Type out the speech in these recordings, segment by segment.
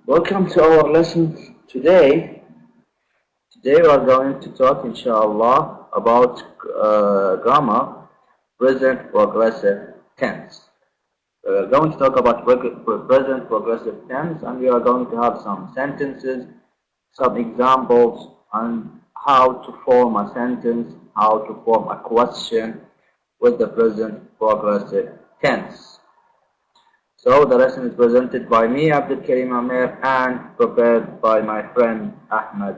Welcome to our lesson today. Today we are going to talk, inshallah, about grammar, present progressive tense. We are going to talk about present progressive tense, and we are going to have some sentences, some examples on how to form a sentence, how to form a question with the present progressive tense. So the lesson is presented by me, Abdul Karim Amir, and prepared by my friend Ahmed.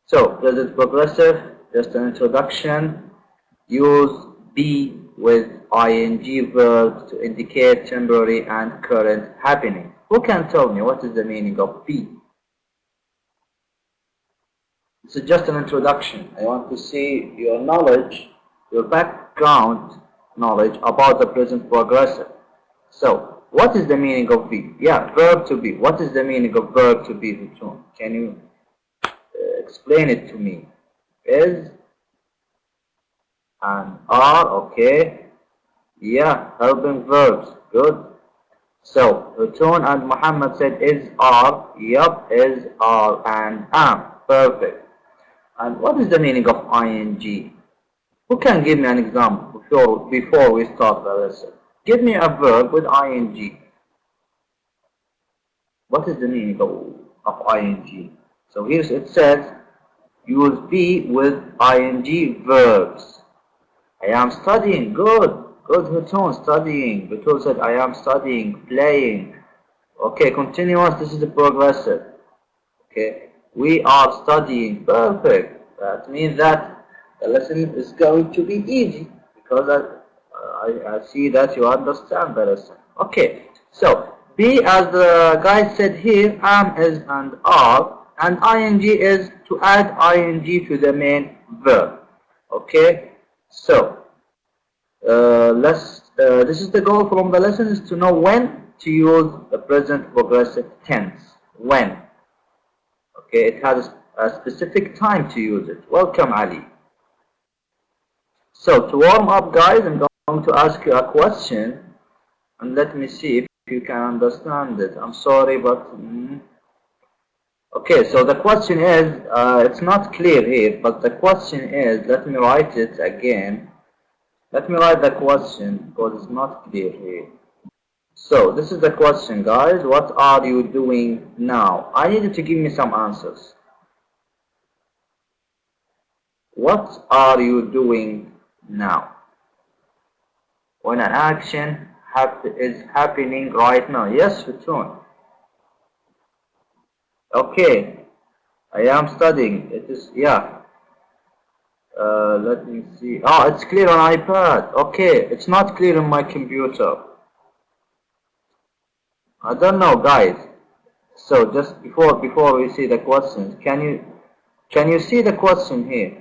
So present progressive, just an introduction. Use be with ing verbs to indicate temporary and current happening. Who can tell me what is the meaning of be? This is just an introduction. I want to see your knowledge, your background knowledge about the present progressive. So, what is the meaning of be? Yeah, verb to be. What is the meaning of verb to be, Hutun? Can you explain it to me? Is and are, okay. Yeah, helping verbs. Good. So, Hutun and Muhammad said is, are. Yup, is, are, and am. Perfect. And what is the meaning of ing? Who can give me an example before we start the lesson? Give me a verb with ing. What is the meaning of ing? So here it says, use be with ing verbs. I am studying. Good. Good, Hutun, studying. Betul said, I am studying, playing. Okay, continuous. This is the progressive. Okay, we are studying. Perfect. That means that the lesson is going to be easy because I see that you understand the lesson. Okay, so be, as the guy said here, am, is, and are, and ing is to add ing to the main verb. Okay, so this is the goal from the lesson, is to know when to use the present progressive tense. When. Okay, it has a specific time to use it. Welcome, Ali. So to warm up, guys, I'm going to ask you a question, and let me see if you can understand it. I'm sorry, but okay. So the question is, it's not clear here, but the question is, let me write it again. Let me write the question because it's not clear here. So this is the question, guys. What are you doing now? I need you to give me some answers. What are you doing now? When an action is happening right now. Yes, Hutun. Okay. I am studying. It is, yeah. Let me see. Oh, it's clear on iPad. Okay. It's not clear on my computer. I don't know, guys. So just before we see the questions, can you see the question here?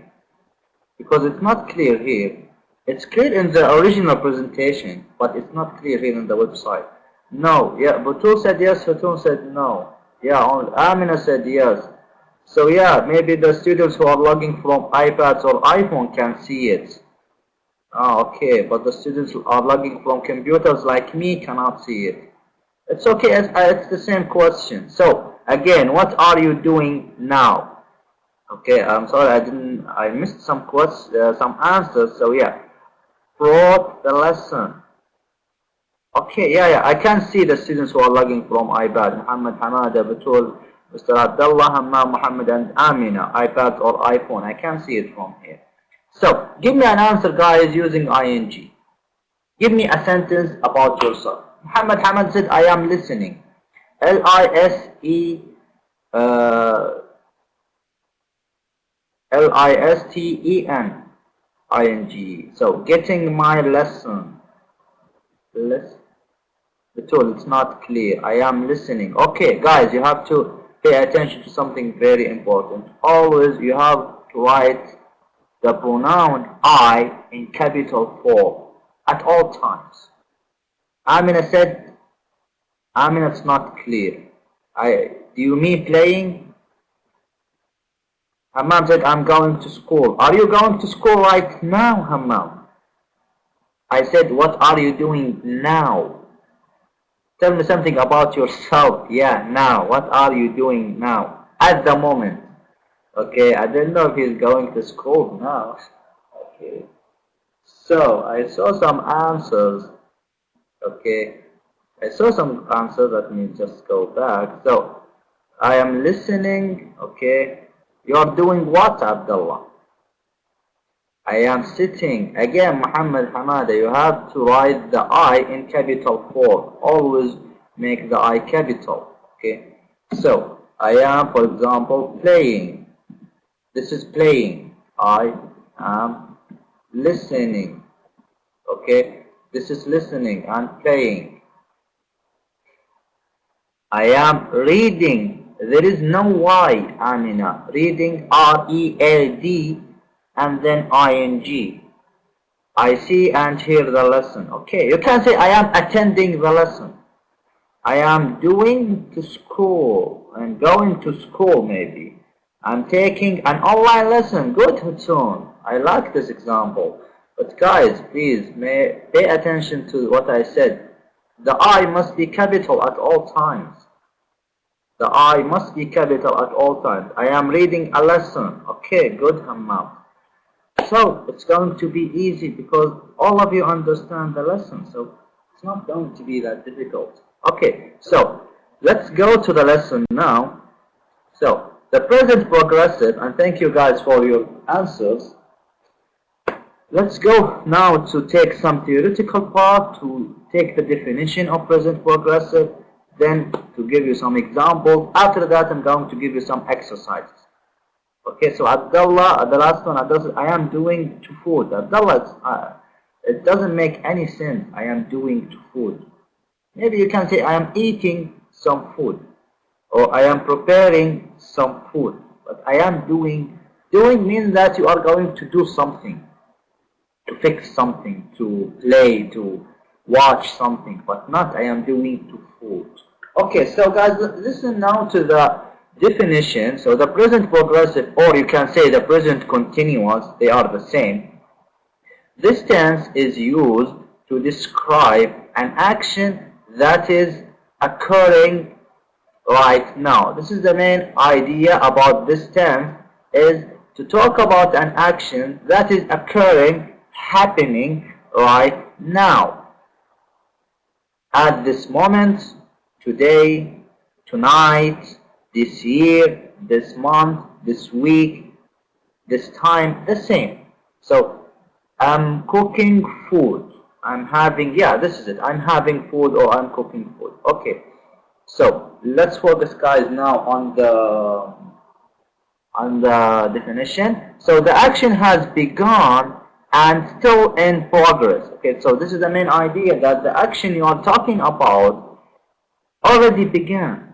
Because it's not clear here. It's clear in the original presentation, but it's not clear here on the website. No, yeah, Butul said yes, Hutun said no. Yeah, Amina said yes. So yeah, maybe the students who are logging from iPads or iPhone can see it. Oh, okay, but the students who are logging from computers like me cannot see it. It's okay, it's the same question. So, again, what are you doing now? Okay, I'm sorry, I missed some answers, so yeah. Brought the lesson. Okay, yeah, I can see the students who are logging from iPad. Muhammad, Hamada, Batul, Mr. Abdullah, Hammam, Muhammad, and Amina, iPad or iPhone. I can see it from here. So, give me an answer, guys, using ing. Give me a sentence about yourself. Muhammad Hamad said, I am listening. Listen, ing. So, getting my lesson. The tool, it's not clear. I am listening. Okay, guys, you have to pay attention to something very important. Always you have to write the pronoun I in capital form at all times. Amina said, Amina, it's not clear. Do you mean playing? Hammam said, I'm going to school. Are you going to school right now, Hammam? I said, what are you doing now? Tell me something about yourself. Yeah, now. What are you doing now? At the moment. Okay, I don't know if he's going to school now. Okay. So, I saw some answers. Okay. I saw some answers. Let me just go back. So, I am listening. Okay. You're doing what, Abdullah? I am sitting. Again, Muhammad Hamada, you have to write the I in capital form. Always make the I capital. Okay. So, I am, for example, playing. This is playing. I am listening. Okay. This is listening and playing. I am reading. There is no Y, Amina. Reading, R-E-A-D, and then I-N-G. I see and hear the lesson. Okay, you can say I am attending the lesson. I am doing to school and going to school maybe. I'm taking an online lesson. Good, Hudson. I like this example. But guys, please pay attention to what I said. The I must be capital at all times. The I must be capital at all times. I am reading a lesson. Okay, good, Hammam. So it's going to be easy because all of you understand the lesson. So it's not going to be that difficult. Okay, so let's go to the lesson now. So the present progressive, and thank you guys for your answers. Let's go now to take some theoretical part, to take the definition of present progressive, then to give you some examples. After that, I'm going to give you some exercises. Okay, so Abdullah, the last one, I am doing to food. Abdullah, it doesn't make any sense. I am doing to food. Maybe you can say I am eating some food, or I am preparing some food. But I am doing. Doing means that you are going to do something, to fix something, to play, to watch something, but not I am doing to food. Okay, so guys, listen now to the definition. So the present progressive, or you can say the present continuous, they are the same. This tense is used to describe an action that is occurring right now. This is the main idea about this tense, is to talk about an action that is occurring, happening right now. At this moment, today, tonight, this year, this month, this week, this time, the same. So I'm cooking food. I'm having, yeah, this is it. I'm having food or I'm cooking food. Okay. So let's focus, guys, now on the definition. So the action has begun and still in progress. Okay, so this is the main idea, that the action you are talking about already began,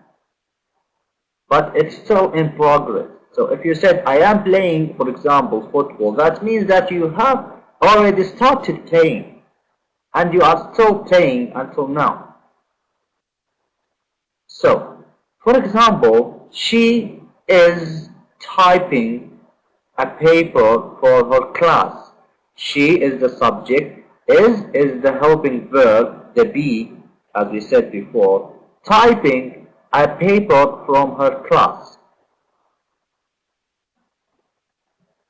but it's still in progress. So if you said I am playing, for example, football, that means that you have already started playing and you are still playing until now. So, for example, she is typing a paper for her class. She is the subject, is the helping verb, the be, as we said before, typing a paper from her class.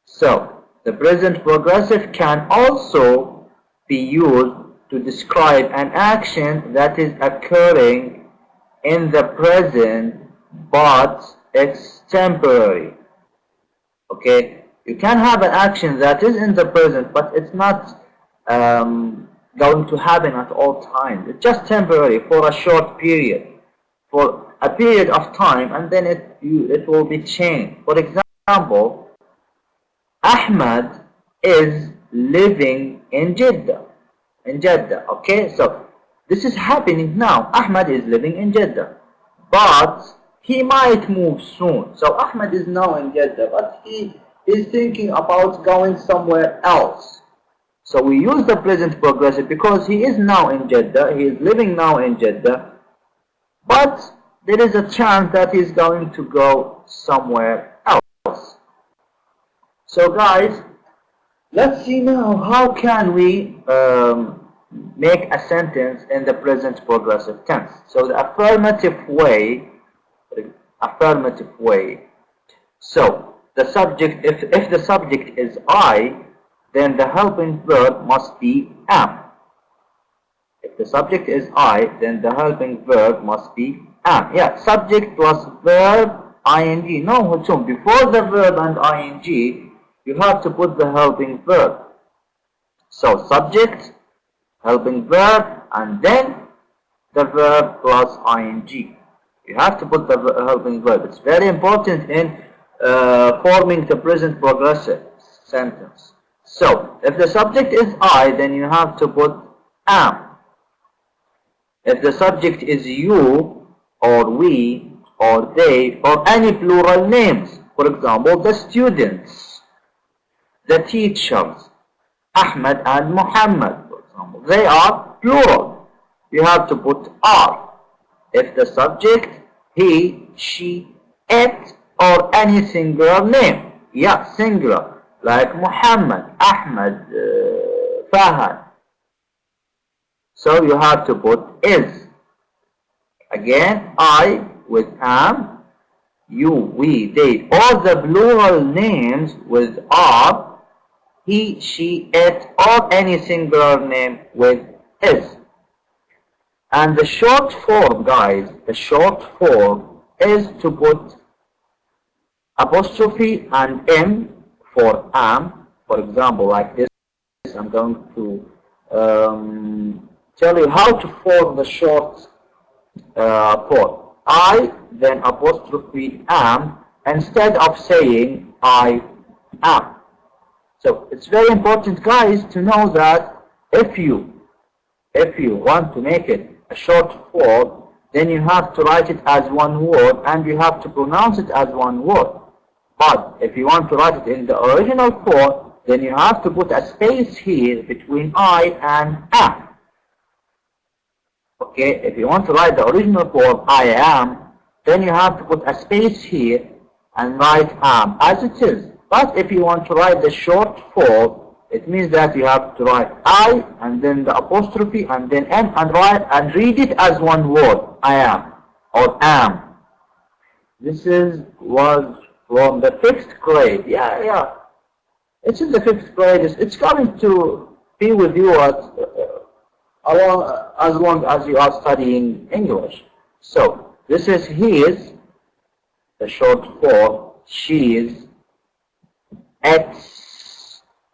So, the present progressive can also be used to describe an action that is occurring in the present, but it's temporary. Okay, you can have an action that is in the present, but it's not going to happen at all times. It's just temporary, for a short period, for a period of time, and then it will be changed. For example, Ahmad is living in Jeddah. In Jeddah, okay? So this is happening now. Ahmad is living in Jeddah, but he might move soon. So Ahmad is now in Jeddah, but he is thinking about going somewhere else. So we use the present progressive because he is now in Jeddah, he is living now in Jeddah, but there is a chance that he is going to go somewhere else. So guys, Let's see now how can we make a sentence in the present progressive tense. So the affirmative way. So the subject, if the subject is I, then the helping verb must be am. If the subject is I, then the helping verb must be am. Yeah, subject plus verb ing. No, before the verb and ing, you have to put the helping verb. So subject, helping verb, and then the verb plus ing. You have to put the helping verb. It's very important in forming the present progressive sentence. So if the subject is I, then you have to put am. If the subject is you, or we, or they, or any plural names, for example, the students, the teachers, Ahmed and Muhammad, for example, they are plural. You have to put are. If the subject, he, she, it, or any singular name, yeah, singular, like Muhammad, Ahmed, Fahad. So you have to put is. Again, I with am, you, we, they, all the plural names with are, he, she, it, or any singular name with is. And the short form, guys, the short form is to put apostrophe and m for am. For example, like this, I'm going to tell you how to form the short form. I, then apostrophe am, instead of saying I am. So it's very important, guys, to know that if you want to make it a short form, then you have to write it as one word and you have to pronounce it as one word. But if you want to write it in the original form, then you have to put a space here between I and am. Okay, if you want to write the original form I am, then you have to put a space here and write am as it is. But if you want to write the short form, it means that you have to write I and then the apostrophe and then M and read it as one word, I am or am. This was from the 5th grade. Yeah. It's in the 5th grade. It's going to be with you as long as you are studying English. So this is his, the short form, she's, it's.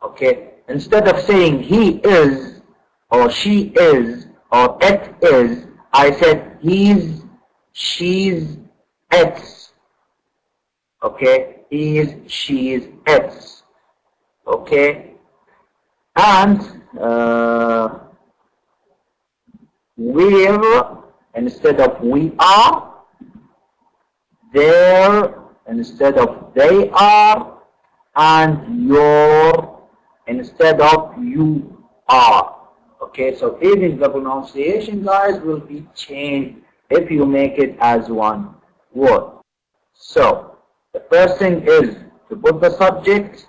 Okay, instead of saying he is or she is or it is, I said he's, she's, it's. Okay, he's, she's, it's. Okay, and we're instead of we are, there instead of they are, and you're instead of you are. Okay, so even the pronunciation, guys, will be changed if you make it as one word. So the first thing is to put the subject.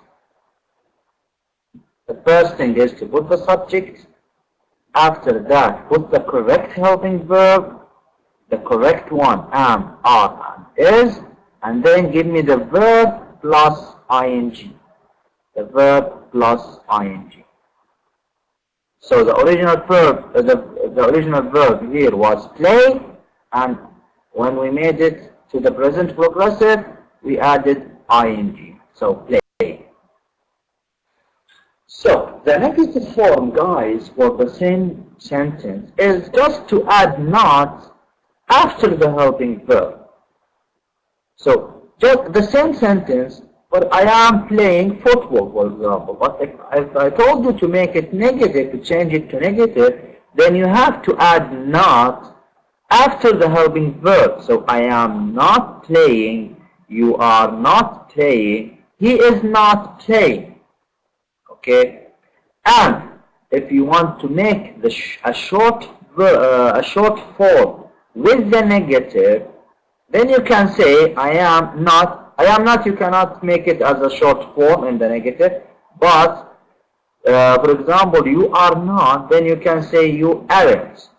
After that, put the correct helping verb, the correct one, am, are, and is, and then give me the verb plus ing. The verb plus ing. So the original verb, the original verb here was play, and when we made it to the present progressive, we added ing. So play. So the negative form, guys, for the same sentence is just to add not after the helping verb. So just the same sentence, but I am playing football, for example. But if I told you to make it negative, to change it to negative, then you have to add not after the helping verb. So I am not playing, you are not playing, he is not playing. Okay, and if you want to make a short form with the negative, then you can say I am not. You cannot make it as a short form in the negative, but For example, you are not, then you can say you aren't.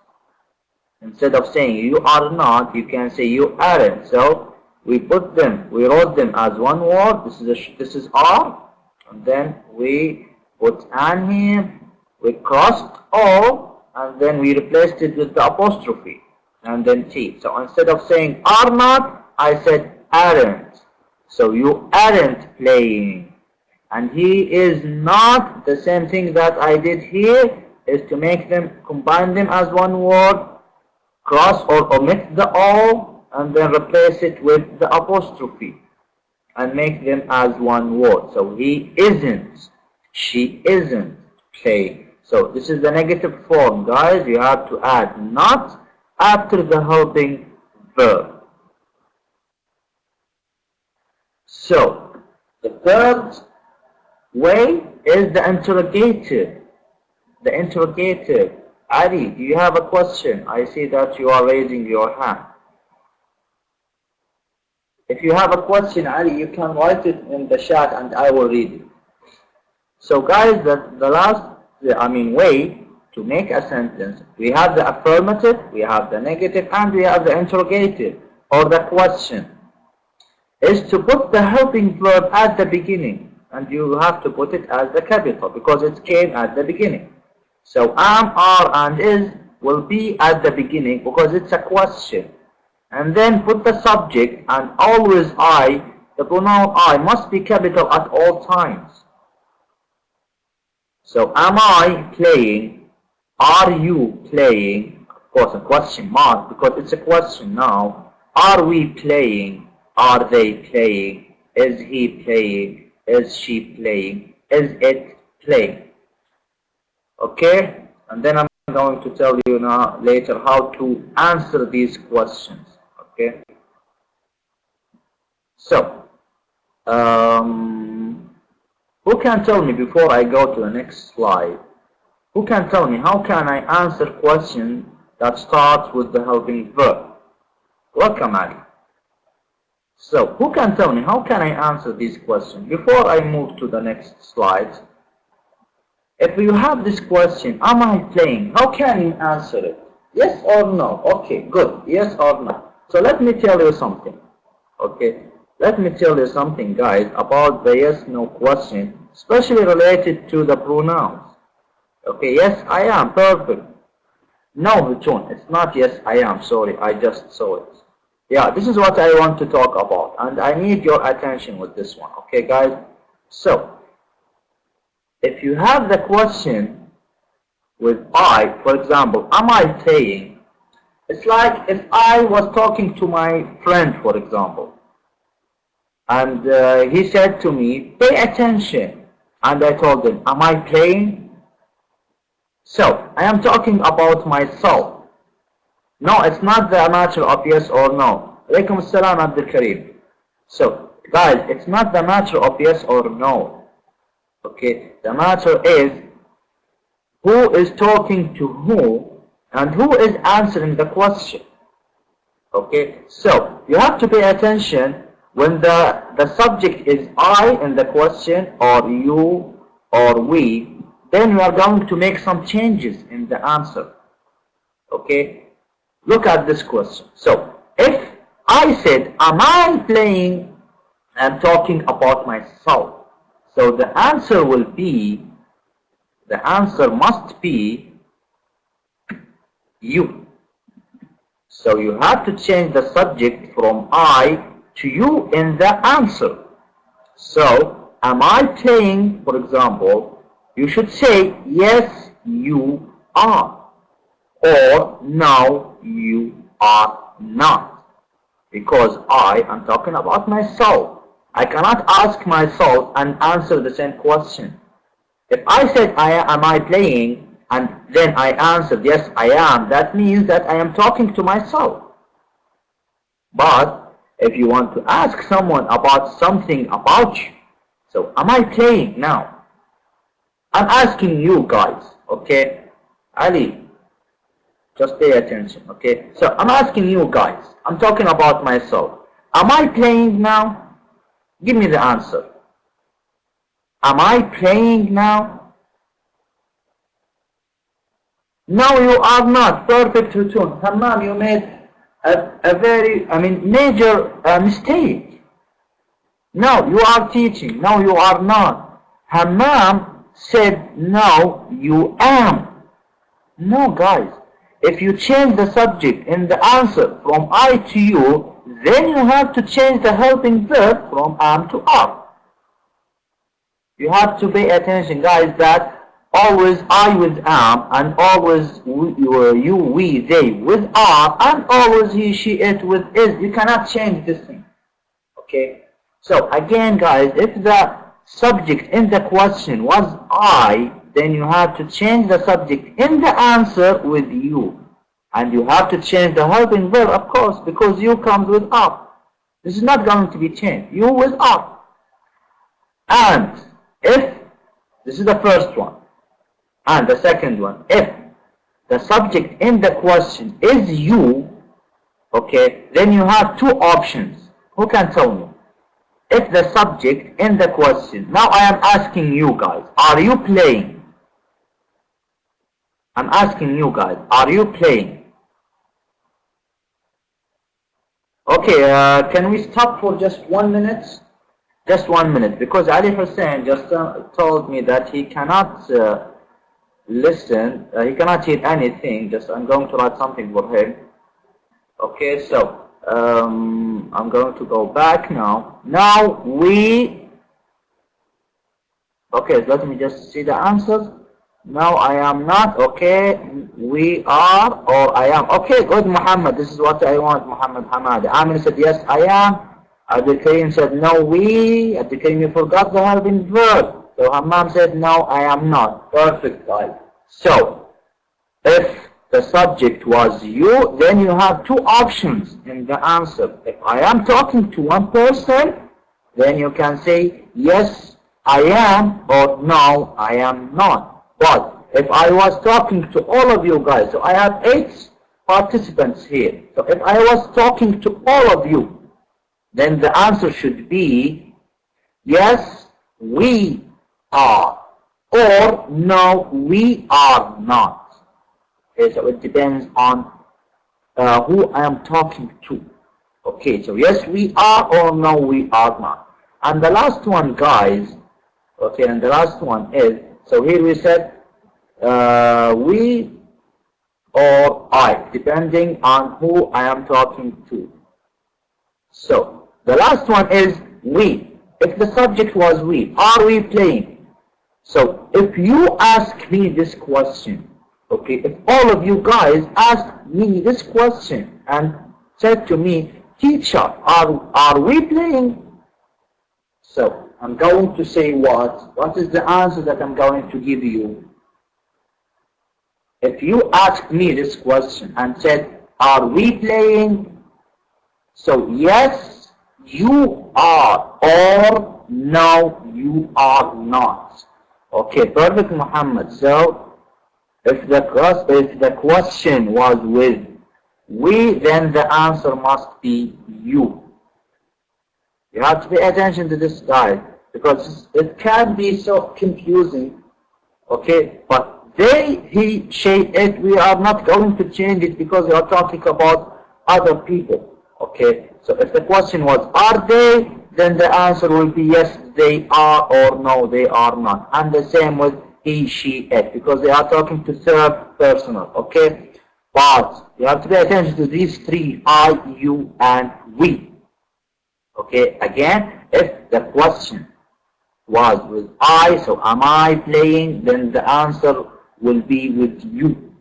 Instead of saying you are not, you can say you aren't. So we wrote them as one word. This is are, and then we put an here. We crossed O, and then we replaced it with the apostrophe, and then T. So instead of saying are not, I said aren't. So you aren't playing. And he is not, the same thing that I did here is to make them, combine them as one word, cross or omit the O, and then replace it with the apostrophe and make them as one word. So he isn't, she isn't playing. So this is the negative form, guys. You have to add not after the helping verb. So the third way is the interrogative. The interrogative. Ali, do you have a question? I see that you are raising your hand. If you have a question, Ali, you can write it in the chat and I will read it. So guys, the last way to make a sentence, we have the affirmative, we have the negative, and we have the interrogative or the question, is to put the helping verb at the beginning. And you have to put it as the capital because it came at the beginning. So am, are, and is will be at the beginning because it's a question. And then put the subject, and always I, the pronoun I must be capital at all times. So am I playing? Are you playing? Of course a question mark because it's a question now. Are we playing? Are they playing? Is he playing? Is she playing? Is it playing? Okay? And then I'm going to tell you now later how to answer these questions. Okay? So, who can tell me before I go to the next slide? Who can tell me how can I answer questions that starts with the helping verb? Welcome, Ali. So, who can tell me how can I answer these questions? Before I move to the next slide, if you have this question, am I playing? How can you answer it? Yes or no? Okay, good. Yes or no? So let me tell you something. Okay, let me tell you something, guys, about the yes/no question, especially related to the pronouns. Okay, yes, I am. Perfect. No, Hutun, it's not yes, I am. Sorry, I just saw it. Yeah, this is what I want to talk about, and I need your attention with this one. Okay, guys? So, if you have the question with I, for example, am I playing? It's like if I was talking to my friend, for example, and he said to me, pay attention. And I told him, am I playing? So, I am talking about myself. No, it's not the matter of yes or no. Alaykum as-salam, Abdul Kareem. So, guys, it's not the matter of yes or no. Okay, the matter is who is talking to who and who is answering the question. Okay, so you have to pay attention when the subject is I in the question, or you, or we, then we are going to make some changes in the answer. Okay. Look at this question. So, if I said, am I playing? I'm talking about myself. So the answer will be, the answer must be you. So you have to change the subject from I to you in the answer. So, am I playing, for example, you should say, yes, you are. Or, no, you are not. Because I am talking about myself. I cannot ask myself and answer the same question. If I said, am I playing? And then I answered, yes, I am. That means that I am talking to myself. But if you want to ask someone about something about you, so am I playing now? I'm asking you guys, okay? Ali, just pay attention, okay? So I'm asking you guys. I'm talking about myself. Am I playing now? Give me the answer. Am I playing now? No, you are not. Perfect return. Hammam, you made a very, major mistake. No, you are teaching. No, you are not. Hammam said, no, you am. No, guys. If you change the subject in the answer from I to you, then you have to change the helping verb from am to are. You have to pay attention, guys, that always I with am, and always you, we, they with are, and always he, she, it with is. You cannot change this thing. Okay? So again, guys, if the subject in the question was I, then you have to change the subject in the answer with you. And you have to change the helping verb, of course, because you comes with are. This is not going to be changed. You with are. And if, this is the first one. And the second one, if the subject in the question is you, okay, then you have two options. Who can tell me? If the subject in the question, now I am asking you guys, are you playing? I'm asking you guys, are you playing? Okay, can we stop for just 1 minute? Just 1 minute, because Ali Hussein just told me that he cannot listen, he cannot hear anything. Just I'm going to write something for him. Okay, so I'm going to go back now. Now we, okay, let me just see the answers. No, I am not. Okay, we are, or I am. Okay, good, Muhammad. This is what I want, Muhammad Hamad. Amin said, yes, I am. Abdul Karim said, no, we. Abdul Karim, you forgot the helping verb. So Hammam said, no, I am not. Perfect, guys. So, if the subject was you, then you have two options in the answer. If I am talking to one person, then you can say, yes, I am, or no, I am not. But if I was talking to all of you guys, so I have 8 participants here. So if I was talking to all of you, then the answer should be, yes, we are, or no, we are not. Okay, so it depends on who I am talking to. Okay, so yes, we are, or no, we are not. And the last one, guys, okay, and the last one is, so here we said we or I, depending on who I am talking to. So the last one is we. If the subject was we, are we playing? So if you ask me this question, okay, if all of you guys ask me this question and said to me, teacher, are we playing? So I'm going to say what? What is the answer that I'm going to give you? If you asked me this question and said, are we playing? So yes, you are, or no, you are not. Okay, perfect, Muhammad. So if the question was with we, then the answer must be you. You have to pay attention to this, guys, because it can be so confusing. Okay, but they, he, she, it, we are not going to change it because we are talking about other people. Okay, so if the question was are they, then the answer will be yes, they are, or no, they are not. And the same with he, she, it, because they are talking to third personal. Okay, but you have to pay attention to these three, I, you, and we. Okay, again, if the question was with I, so am I playing, then the answer will be with you.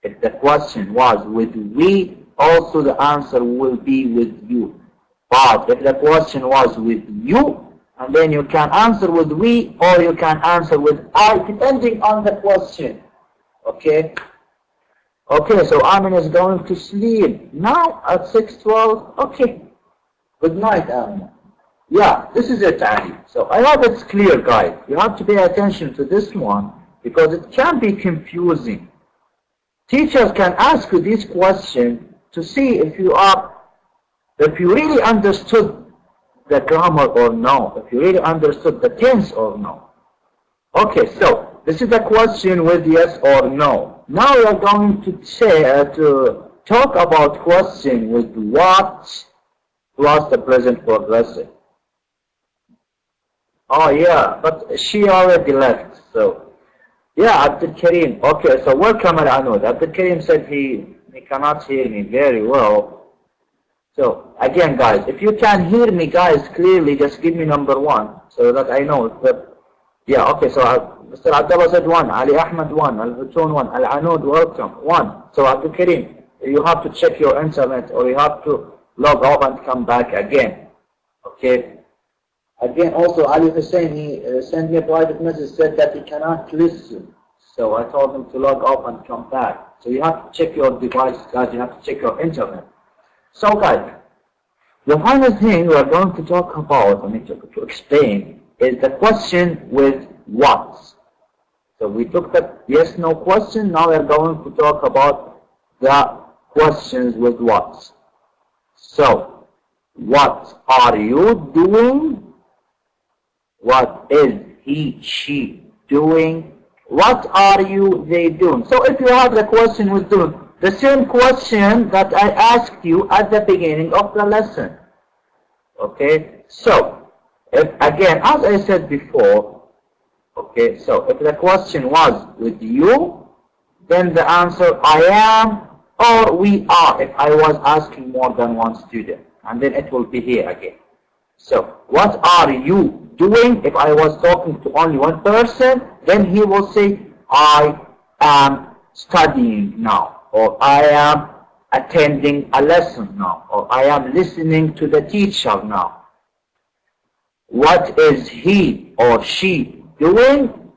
If the question was with we, also the answer will be with you. But if the question was with you, and then you can answer with we, or you can answer with I, depending on the question. Okay? Okay, so Amin is going to sleep now at 6:12. Okay. Good night, Amin. Yeah, this is it, Ali. So I hope it's clear, guys. You have to pay attention to this one because it can be confusing. Teachers can ask you this question to see if you really understood the grammar or no, if you really understood the tense or no. Okay, so this is the question with yes or no. now we are going to say to talk about question with what plus the present progressive. Oh yeah, but she already left, so yeah, Abdul Karim. Okay, so welcome Al Anud. Abdul Karim said he cannot hear me very well. So again, guys, if you can hear me, guys, clearly, just give me number 1 so that I know. But yeah, okay. So Mr. Abdullah said 1, Ali Ahmed 1, Al Hutun 1, Al Anud welcome 1. So Abdul Karim, you have to check your internet or you have to log off and come back again. Okay. Again, also Ali Hussein, he sent me a private message, said that he cannot listen. So I told him to log off and come back. So you have to check your device, guys. You have to check your internet. So guys, the final thing we are going to talk about, I need to explain, is the question with what. So we took the yes, no question. Now we are going to talk about the questions with what. So, what are you doing? What is he, she doing? What are you, they doing? So if you have the question with doing, the same question that I asked you at the beginning of the lesson. Okay, so if again, as I said before, okay, so if the question was with you, then the answer I am or we are if I was asking more than one student, and then it will be here again. So what are you doing? If I was talking to only one person, then he will say I am studying now, or I am attending a lesson now, or I am listening to the teacher now. What is he or she doing?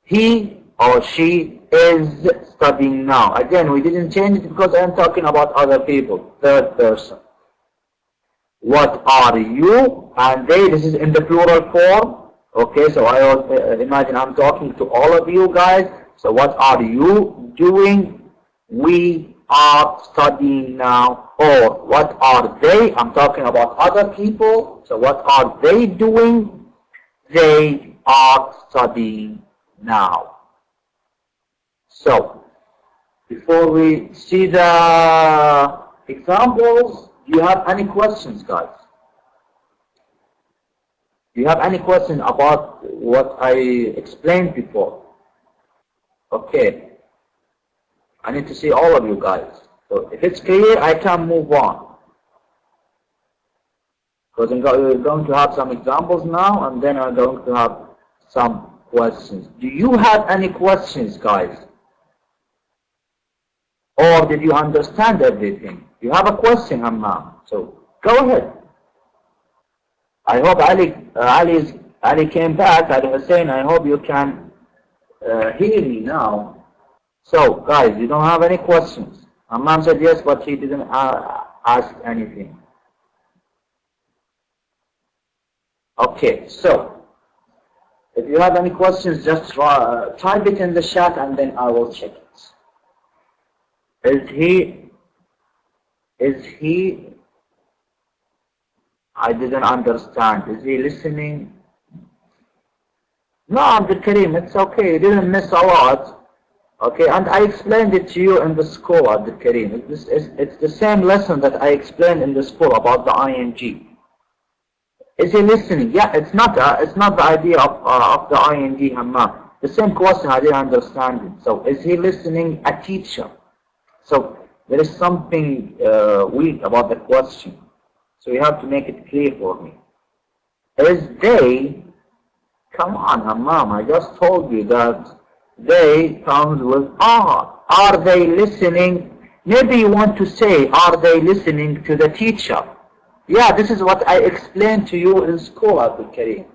He or she is studying now. Again, we didn't change it because I am talking about other people, third person. What are you and they? This is in the plural form. Okay, so I imagine I'm talking to all of you guys. So what are you doing? We are studying now. Or what are they? I'm talking about other people. So what are they doing? They are studying now. So before we see the examples, do you have any questions, guys? Do you have any question about what I explained before? Okay. I need to see all of you guys. So if it's clear, I can move on. Because we're going to have some examples now, and then I'm going to have some questions. Do you have any questions, guys? Or did you understand everything? You have a question, Hammam. So go ahead. I hope Ali came back. Ali Hussein, I hope you can hear me now. So guys, you don't have any questions. Hammam said yes, but he didn't ask anything. Okay, so if you have any questions, just type it in the chat and then I will check it. Is he, I didn't understand. Is he listening? No, Abdul Karim, it's okay. You didn't miss a lot. Okay, and I explained it to you in the school, Abdul Karim. It's the same lesson that I explained in the school about the ing. Is he listening? Yeah, it's not the idea of the ing, Hammam. The same question, I didn't understand it. So, is he listening? A teacher. So, there is something weak about the question. So, you have to make it clear for me. Is they, come on, Hammam, I just told you that they comes with are. Are they listening? Maybe you want to say, are they listening to the teacher? Yeah, this is what I explained to you in school, Abdul Karim.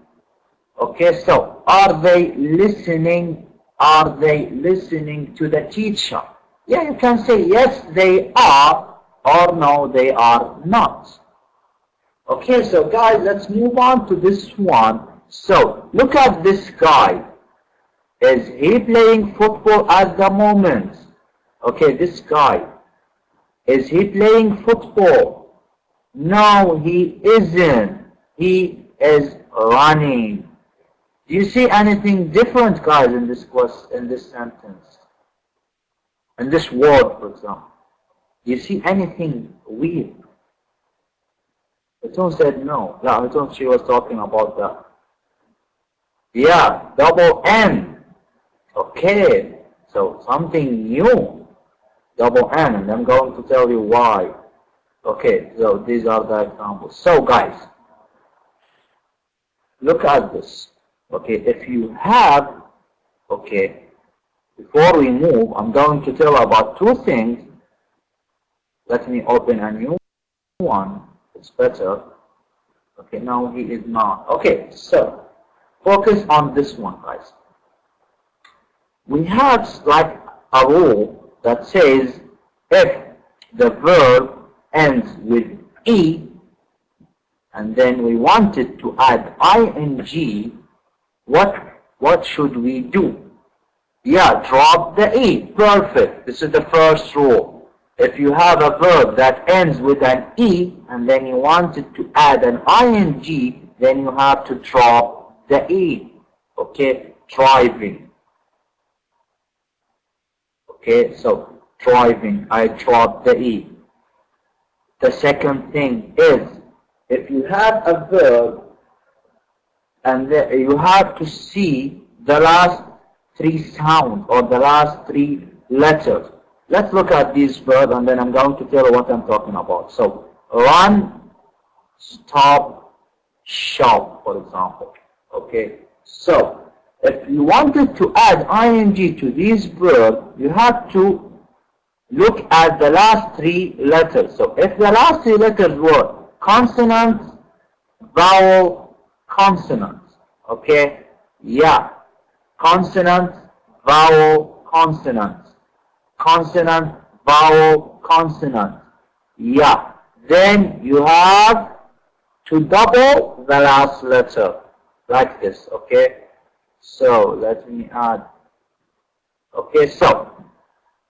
Okay, so are they listening? Are they listening to the teacher? Yeah, you can say yes, they are, or no, they are not. Okay, so guys, let's move on to this one. So look at this guy. Is he playing football at the moment? Okay, this guy. Is he playing football? No, he isn't. He is running. Do you see anything different, guys, in this sentence? in this word, for example, do you see anything weird? Hatun said no. Yeah, Hatun, she was talking about that. Yeah, double N. Okay, so something new. Double N, and I'm going to tell you why. Okay, so these are the examples. So guys, look at this. Okay, if you have, okay, before we move, I'm going to tell about two things. Let me open a new one. It's better. Okay, now he is not. Okay, so focus on this one, guys. We have like a rule that says if the verb ends with E and then we wanted to add ing, what should we do? Yeah, drop the E. Perfect. This is the first rule. If you have a verb that ends with an E and then you wanted to add an ing, then you have to drop the E. Okay, driving. Okay, so driving, I drop the E. The second thing is, if you have a verb and you have to see the last three sounds or the last three letters. Let's look at these verbs and then I'm going to tell you what I'm talking about. So, run, stop, shop, for example. Okay, so if you wanted to add ing to these verbs, you have to look at the last three letters. So if the last three letters were consonant, vowel, consonant. Okay, yeah, consonant, vowel, consonant, consonant, vowel, consonant. Yeah, then you have to double the last letter like this. Okay, so let me add. Okay, so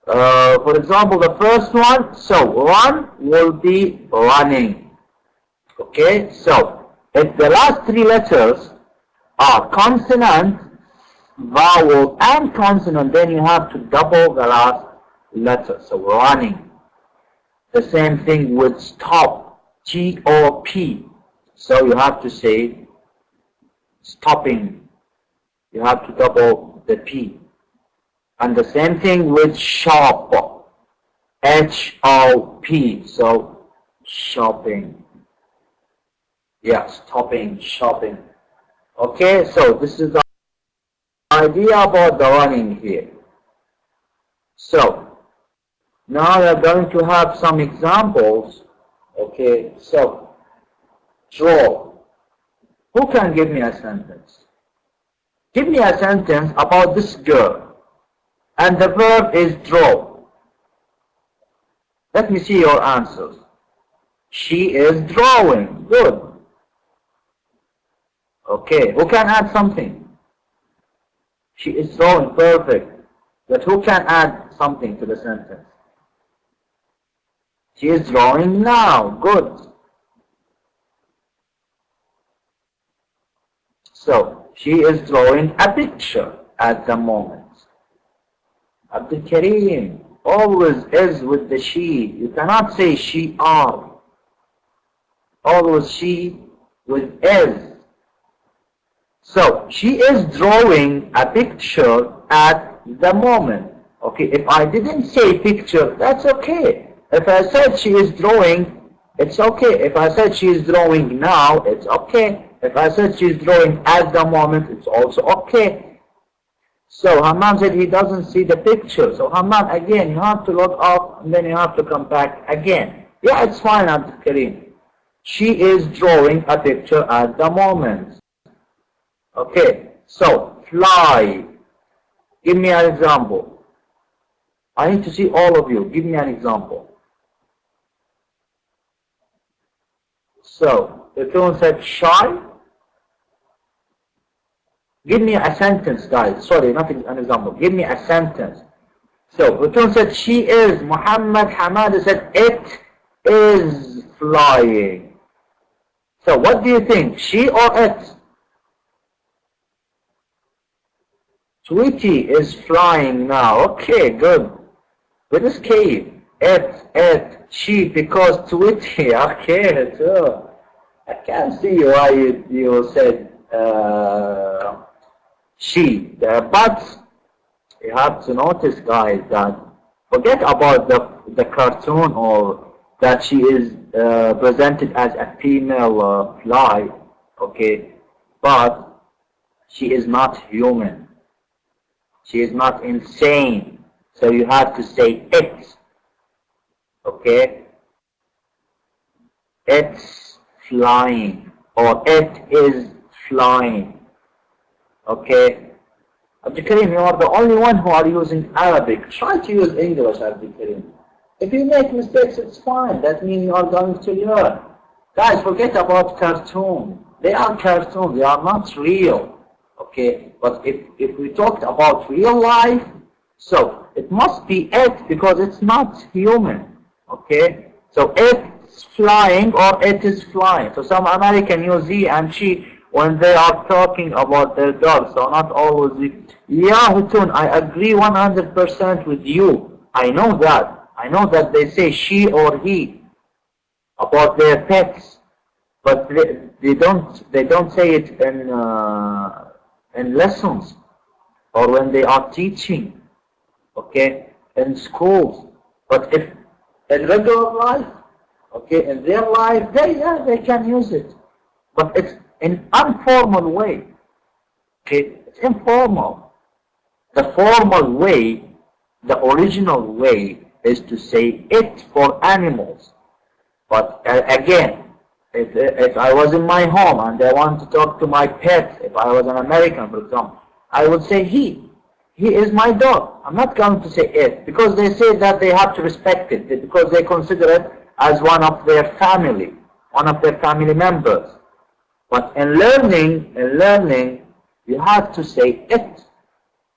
for example, the first one, so run will be running. Okay, so if the last three letters are consonant, vowel, and consonant, then you have to double the last letter. So running. The same thing with stop, T-O-P. So you have to say stopping. You have to double the P. And the same thing with shop, H-O-P. So shopping. Yeah, stopping, shopping. Okay, so this is the idea about the running here. So now we are going to have some examples. Okay, so draw. Who can give me a sentence? Give me a sentence about this girl. And the verb is draw. Let me see your answers. She is drawing. Good. Okay, who can add something? She is drawing. Perfect. But who can add something to the sentence? She is drawing now. Good. So, she is drawing a picture at the moment. Abdul Kareem always is with the she. You cannot say she are. Always she with is. So, she is drawing a picture at the moment. Okay, if I didn't say picture, that's okay. If I said she is drawing, it's okay. If I said she is drawing now, it's okay. If I said she is drawing at the moment, it's also okay. So Hammam said he doesn't see the picture. So Hammam, again, you have to log off and then you have to come back again. Yeah, it's fine, Abdul Kareem. She is drawing a picture at the moment. Okay, so fly. Give me an example. I need to see all of you. Give me an example. So, if someone said shy, give me a sentence, guys. Sorry, not an example. Give me a sentence. So, if someone said she is, Muhammad Hamada said it is flying. So, what do you think? She or it? Sweetie is flying now. Okay, good. with escape. It, she, because Tweety. Okay, so I can't see why you said she. But you have to notice, guys, that forget about the cartoon or that she is presented as a female fly, okay, but she is not human. She is not insane. So you have to say it, okay? It's flying or it is flying, okay? Abdul Karim, you are the only one who are using Arabic. Try to use English, Abdul Karim. If you make mistakes, it's fine. That means you are going to learn. Guys, forget about cartoon. They are cartoons. They are not real. Okay? But if we talked about real life, so it must be it because it's not human. Okay? So it's flying or it is flying. So some American use he and she when they are talking about their dogs. So not always the, yeah, Hutun, I agree 100% with you. I know that. I know that they say she or he about their pets, but they don't say it in lessons or when they are teaching, okay, in schools. But if in regular life, okay, in real life, they can use it, but it's in informal way. Okay, it's informal. The formal way, the original way, is to say it for animals. But again, if I was in my home and I want to talk to my pet, if I was an American, for example, I would say he. He is my dog. I'm not going to say it because they say that they have to respect it because they consider it as one of their family members. But in learning, you have to say it.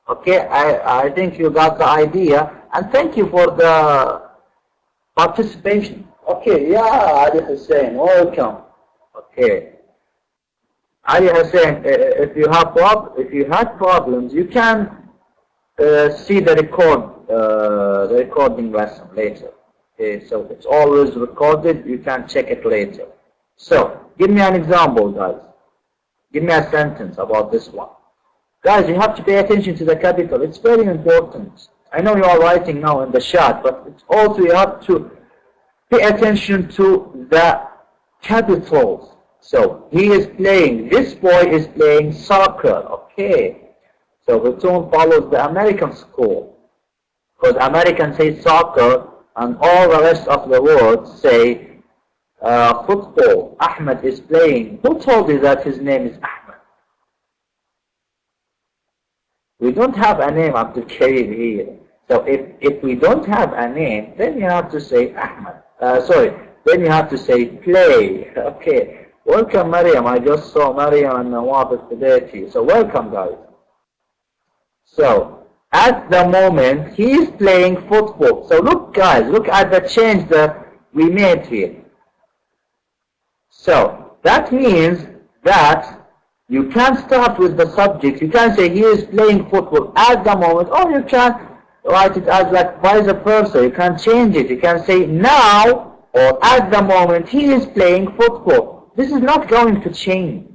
Okay, I think you got the idea, and thank you for the participation. Okay, yeah, Ali Hussein, welcome. Okay, Ali Hussein, if you had problems, you can see the recording lesson later. Okay, so it's always recorded. You can check it later. So, give me an example, guys. Give me a sentence about this one. Guys, you have to pay attention to the capital. It's very important. I know you are writing now in the chat, but it's also you have to pay attention to the capitals. So, he is playing, this boy is playing soccer. Okay. So, the tone follows the American school. Because Americans say soccer, and all the rest of the world say football. Ahmed is playing. Who told you that his name is Ahmed? We don't have a name Abdul Karim here. So if we don't have a name, then you have to say Ahmed. Then you have to say play. Okay. Welcome, Mariam. I just saw Mariam and Nawab today. So welcome, guys. So at the moment, he is playing football. So look, guys, look at the change that we made here. So that means that you can start with the subject. You can say he is playing football at the moment, or you can write it as like vice versa. You can change it. You can say now or at the moment he is playing football. This is not going to change.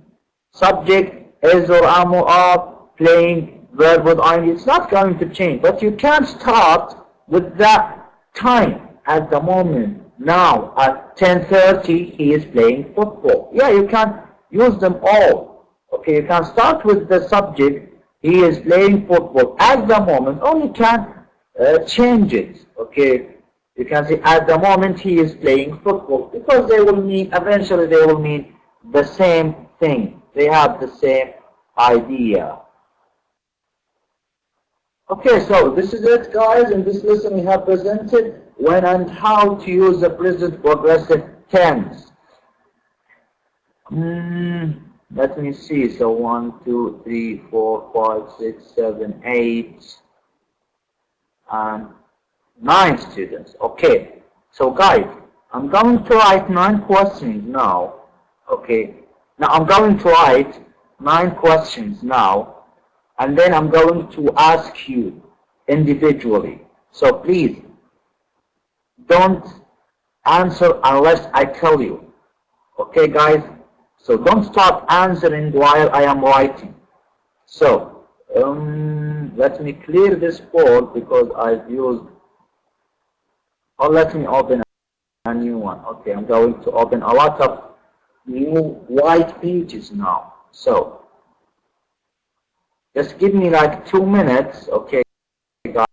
Subject is or am or are, playing, verb with ing. It's not going to change. But you can start with the time at the moment. Now at 10:30 he is playing football. Yeah, you can use them all. Okay, you can start with the subject, he is playing football at the moment, or you can change it. Okay, you can say at the moment he is playing football, because they will mean, eventually they will mean the same thing. They have the same idea. Okay, so this is it, guys. In this lesson we have presented when and how to use the present progressive tense. Let me see. So 1, 2, 3, 4, 5, 6, 7, 8, and 9 students. Okay. So guys, I'm going to write 9 questions now. Okay. Now I'm going to write 9 questions now, and then I'm going to ask you individually. So please don't answer unless I tell you. Okay, guys? So don't start answering while I am writing. So, let me clear this board because I've used, or let me open a new one. Okay, I'm going to open a lot of new white pages now. So, just give me like 2 minutes, okay, guys?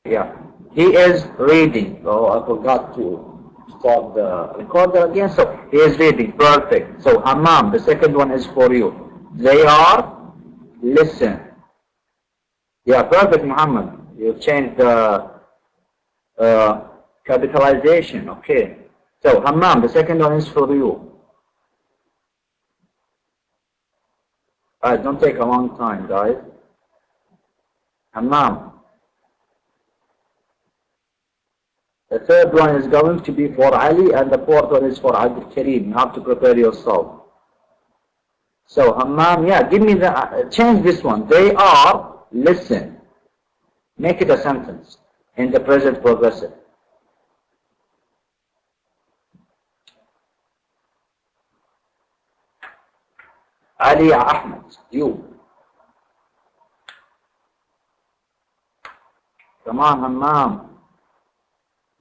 Yeah, he is reading. Oh, I forgot to start the recorder again. So he is reading. Perfect. So Hammam, the second one is for you. They are listen. Yeah, perfect, Muhammad. You've changed the capitalization. Okay. So Hammam, the second one is for you. Alright, don't take a long time, guys. Hammam. The third one is going to be for Ali, and the fourth one is for Abdul Kareem. You have to prepare yourself. So, Hammam, yeah, give me the, change this one. They are, listen. Make it a sentence in the present progressive. Ali Ahmed, you. Come on, Hammam.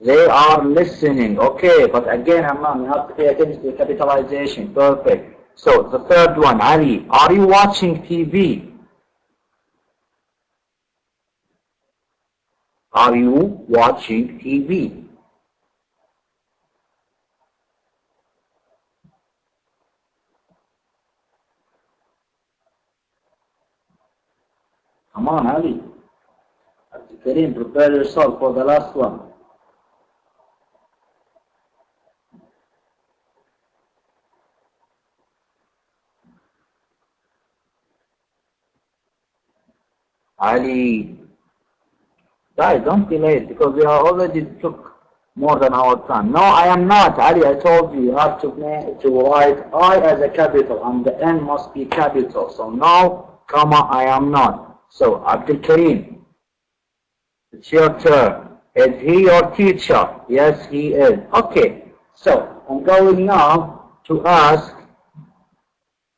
They are listening. Okay, but again, Hammam, you have to pay attention to the capitalization. Perfect. So, the third one, Ali, are you watching TV? Are you watching TV? Come on, Ali. Abdul Kareem, prepare yourself for the last one. Ali, guys, don't be late because we are already took more than our time. No, I am not. Ali, I told you, you have to write I as a capital and the N must be capital. So no, comma, I am not. So, Abdul Kareem, it's your turn. Is he your teacher? Yes, he is. Okay, so I'm going now to ask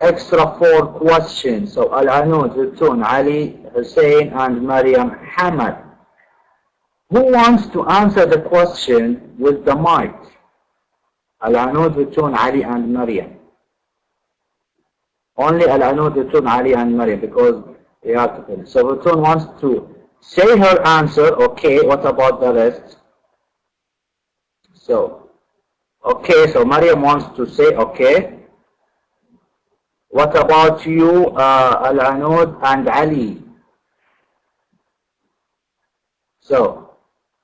extra 4 questions. So, Al-Anud, Ritun, Ali, Hussein, and Maryam Hamad. Who wants to answer the question with the mic? Al-Anud, Ritun, Ali, and Maryam. Only Al-Anud, Ritun, Ali, and Maryam because we have to finish. So, Ritun wants to say her answer. Okay, what about the rest? So, okay, so Maryam wants to say okay. What about you, Al-Anud and Ali? So,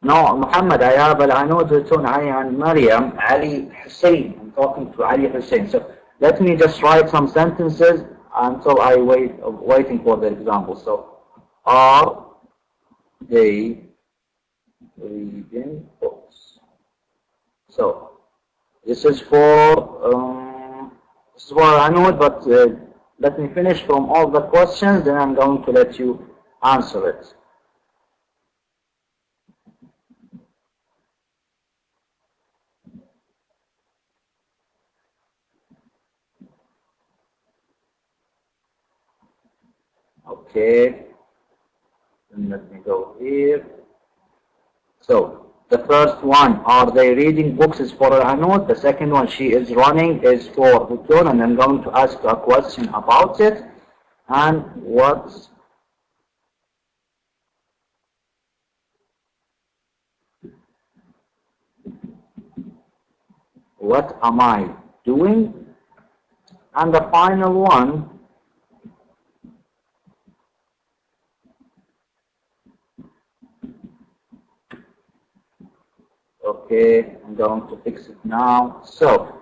no, Muhammad, I have Al-Anud, Ritun, Ali, and Maryam. Ali Hussein, I'm talking to Ali Hussein. So, let me just write some sentences until I waiting for the example. So, are they reading books? So, this is for Anud, but let me finish from all the questions, then I'm going to let you answer it. Okay, and let me go here. So, the first one, are they reading books, is for Anud. The second one, she is running, is for Hutun, and I'm going to ask a question about it. And what am I doing? And the final one, okay, I'm going to fix it now. So,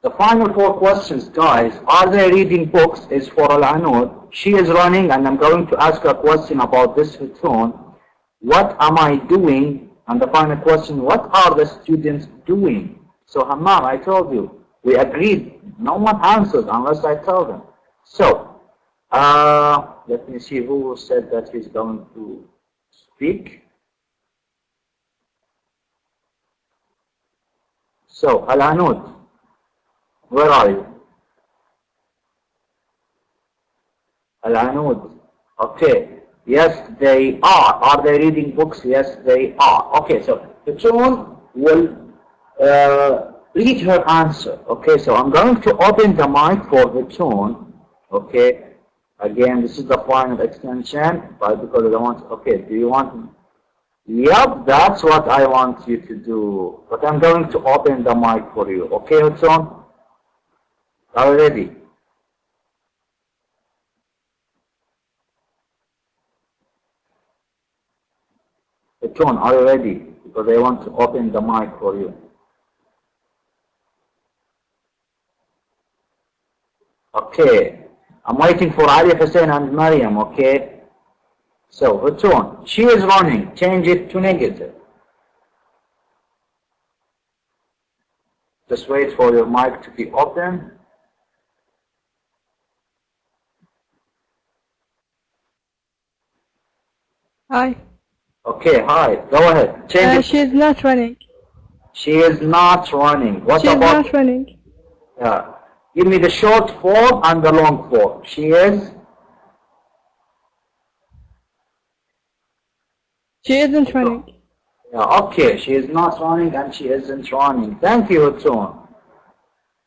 the final 4 questions, guys, are they reading books, is for Al-Anud. She is running, and I'm going to ask her a question about this Hutun. What am I doing? And the final question, what are the students doing? So, Hammam, I told you, we agreed. No one answers unless I tell them. So, let me see who said that he's going to speak. So, Al-Anud, where are you? Al-Anud. Okay. Yes, they are. Are they reading books? Yes, they are. Okay, so the tune will read her answer. Okay, so I'm going to open the mic for the tune. Okay. Again, this is the final extension, but because I want, okay, do you want, yep, that's what I want you to do. But I'm going to open the mic for you. Okay, Hudson? Are you ready? Hudson, are you ready? Because I want to open the mic for you. Okay. I'm waiting for Ali Hussein and Mariam, okay? So, Hudson, she is running. Change it to negative. Just wait for your mic to be open. Hi. Okay, hi. Go ahead. Change it. She is not running. She is not running. What She is about? not running. Yeah. Give me the short form and the long form. She is? She isn't running. Yeah, okay. She is not running and she isn't running. Thank you, Hudson.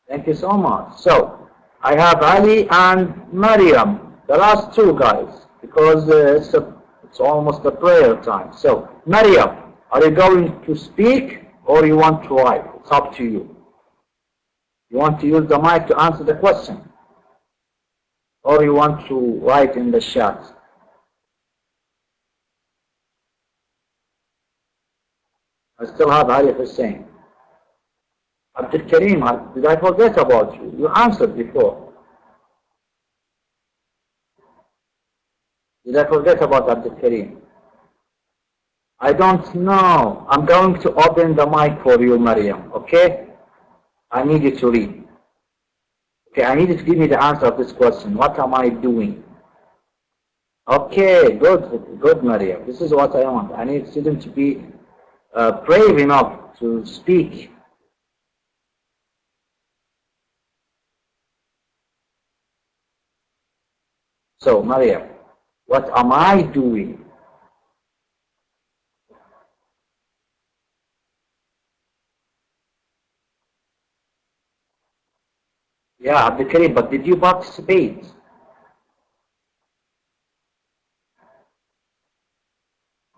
Thank you so much. So, I have Ali and Mariam, the last two guys, because it's almost the prayer time. So, Mariam, are you going to speak or you want to write? It's up to you. You want to use the mic to answer the question? Or you want to write in the chat? I still have Ali Hussein. Abdul Kareem, did I forget about you? You answered before. Did I forget about Abdul Kareem? I don't know. I'm going to open the mic for you, Mariam, okay? I need you to read. Okay, I need you to give me the answer of this question. What am I doing? Okay, good, Mariam. This is what I want. I need students to be brave enough to speak. So, Mariam, what am I doing? Yeah, Abdul Kareem, but did you participate?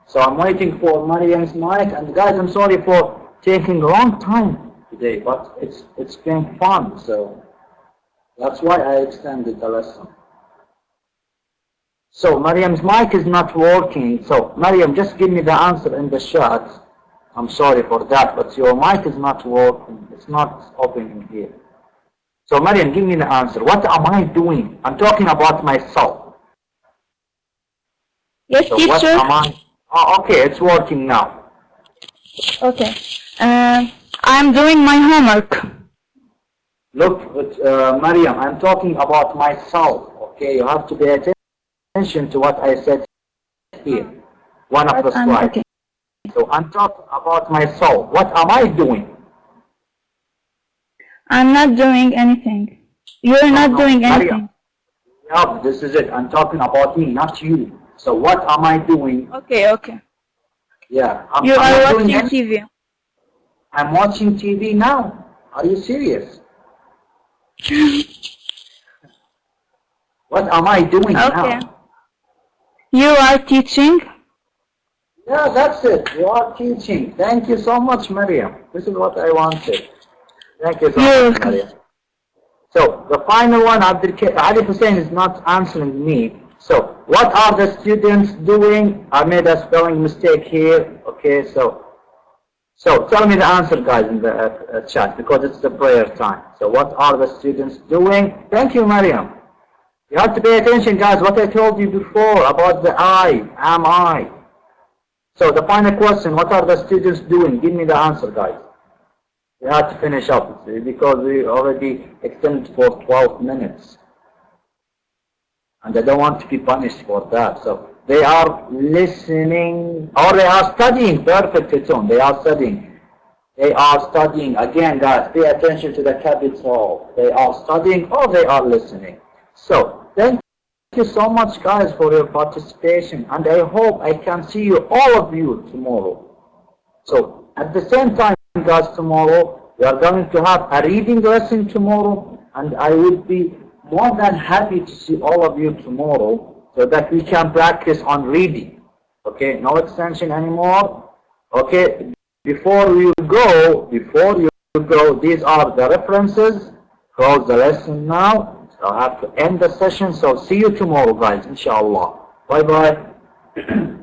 So I'm waiting for Mariam's mic, and guys, I'm sorry for taking a long time today, but it's been fun, so that's why I extended the lesson. So Mariam's mic is not working, so Mariam, just give me the answer in the chat. I'm sorry for that, but your mic is not working. It's not opening here. So Mariam, give me the answer. What am I doing? I'm talking about myself. Yes, So teacher. what am I? Oh, okay, it's working now. Okay. I'm doing my homework. Look, Mariam, I'm talking about myself. Okay, you have to pay attention to what I said here. One of the slides. Okay. So I'm talking about myself. What am I doing? I'm not doing anything. You're not doing anything. Yeah, this is it. I'm talking about me, not you. So what am I doing? Okay, okay. Yeah. You are watching TV. I'm watching TV now. Are you serious? What am I doing now? You are teaching? Yeah, that's it. You are teaching. Thank you so much, Mariam. This is what I wanted. Thank you so much, Mariam. So, the final one, Ali Hussein is not answering me. So, what are the students doing? I made a spelling mistake here. Okay, so tell me the answer, guys, in the chat, because it's the prayer time. So, what are the students doing? Thank you, Mariam. You have to pay attention, guys, what I told you before about the I, am I. So, the final question, what are the students doing? Give me the answer, guys. We have to finish up because we already extended for 12 minutes. And I don't want to be punished for that. So they are listening or they are studying. Perfect, it's on. They are studying. They are studying. Again, guys, pay attention to the capital. They are studying or they are listening. So, thank you so much, guys, for your participation. And I hope I can see you, all of you, tomorrow. So, at the same time, guys, tomorrow, we are going to have a reading lesson tomorrow. And I would be more than happy to see all of you tomorrow so that we can practice on reading. Okay, no extension anymore. Okay. Before you go, these are the references. Close the lesson now. So I have to end the session. So see you tomorrow, guys, inshallah. Bye bye.